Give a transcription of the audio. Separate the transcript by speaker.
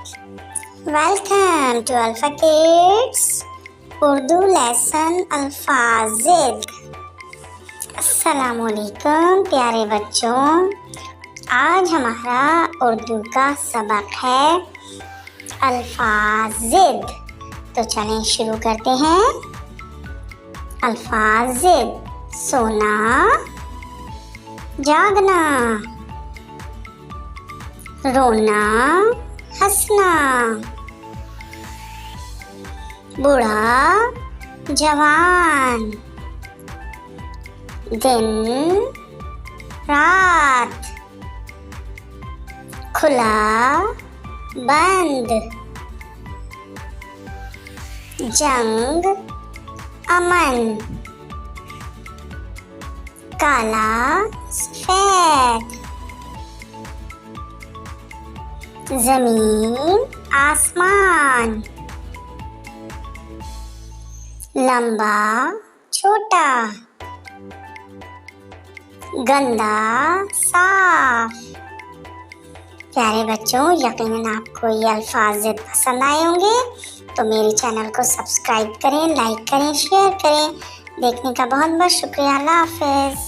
Speaker 1: Welcome to alpha kids Urdu lesson अल्फाजिद। अस्सलामुअलैकुम प्यारे बच्चों, आज हमारा उर्दू का सबक है अल्फाजिद। तो चलें शुरू करते हैं। अल्फाजिद: सोना, जागना, रोना, हंसना, बूढ़ा, जवान, दिन, रात, खुला, बंद, जंग, अमन, काला, सफेद, जमीन, आसमान, लंबा, छोटा, गंदा, साफ। प्यारे बच्चों, यकीनन आपको ये अल्फाजिद पसंद आए होंगे, तो मेरे चैनल को सब्सक्राइब करें, लाइक करें, शेयर करें। देखने का बहुत बहुत शुक्रिया। अल्लाह हाफ़िज़।